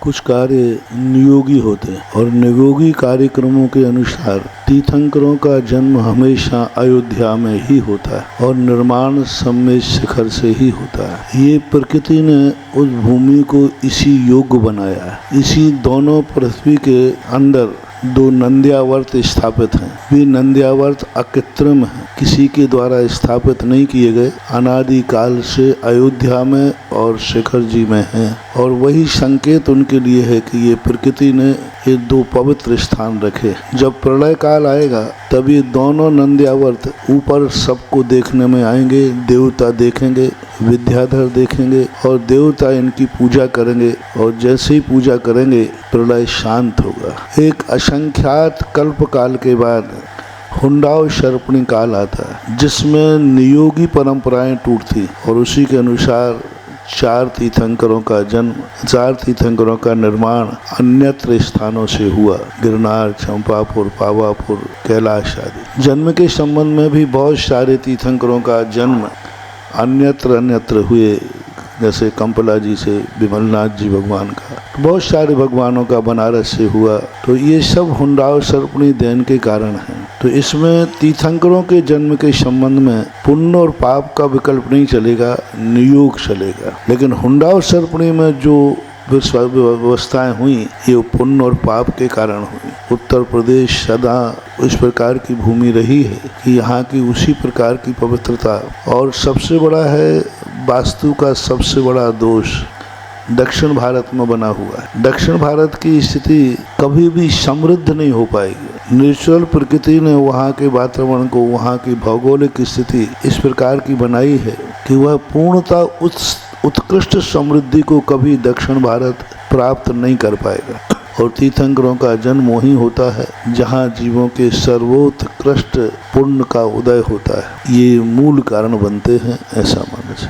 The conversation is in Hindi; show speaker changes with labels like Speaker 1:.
Speaker 1: कुछ कार्य नियोगी होते हैं और नियोगी कार्यक्रमों के अनुसार तीर्थंकरों का जन्म हमेशा अयोध्या में ही होता है और निर्माण सम्मेद शिखर से ही होता है। ये प्रकृति ने उस भूमि को इसी योग्य बनाया है। इसी दोनों पृथ्वी के अंदर दो नंद्यावर्त स्थापित हैं। वे नंद्यावर्त अकृत्रिम हैं, किसी के द्वारा स्थापित नहीं किए गए, अनादि काल से अयोध्या में और शिखर जी में हैं। और वही संकेत उनके लिए है कि ये प्रकृति ने ये दो पवित्र स्थान रखे। जब प्रलय काल आएगा तब ये दोनों नंद्यावर्त ऊपर सबको देखने में आएंगे। देवता देखेंगे, विद्याधर देखेंगे और देवता इनकी पूजा करेंगे और जैसे ही पूजा करेंगे प्रलय शांत होगा। एक असंख्यात कल्प काल के बाद हुंडाव शर्पणी काल आता है जिसमें नियोगी परंपराएं टूटती और उसी के अनुसार चार तीर्थंकरों का निर्माण अन्यत्र स्थानों से हुआ। गिरनार, चंपापुर, पावापुर, कैलाश आदि। जन्म के संबंध में भी बहुत सारे तीर्थंकरों का जन्म अन्यत्र हुए, जैसे कंपला जी से विमलनाथ जी भगवान का, बहुत सारे भगवानों का बनारस से हुआ। तो ये सब हुंडाव शर्पणी देन के कारण है। तो इसमें तीर्थंकरों के जन्म के संबंध में पुण्य और पाप का विकल्प नहीं चलेगा, नियोग चलेगा। लेकिन हुंडाव शर्पणी में जो व्यवस्थाएं हुई ये पुण्य और पाप के कारण हुई। उत्तर प्रदेश सदा इस प्रकार की भूमि रही है कि यहाँ की उसी प्रकार की पवित्रता। और सबसे बड़ा है वास्तु का सबसे बड़ा दोष दक्षिण भारत में बना हुआ है। दक्षिण भारत की स्थिति कभी भी समृद्ध नहीं हो पाएगी। नेचुरल प्रकृति ने वहाँ के वातावरण को, वहाँ की भौगोलिक स्थिति इस प्रकार की बनाई है कि वह पूर्णतः उत्कृष्ट समृद्धि को कभी दक्षिण भारत प्राप्त नहीं कर पाएगा। और तीर्थंकरों का जन्म वहीं होता है जहाँ जीवों के सर्वोत्कृष्ट पुण्य का उदय होता है। ये मूल कारण बनते हैं, ऐसा मानना चाहिए।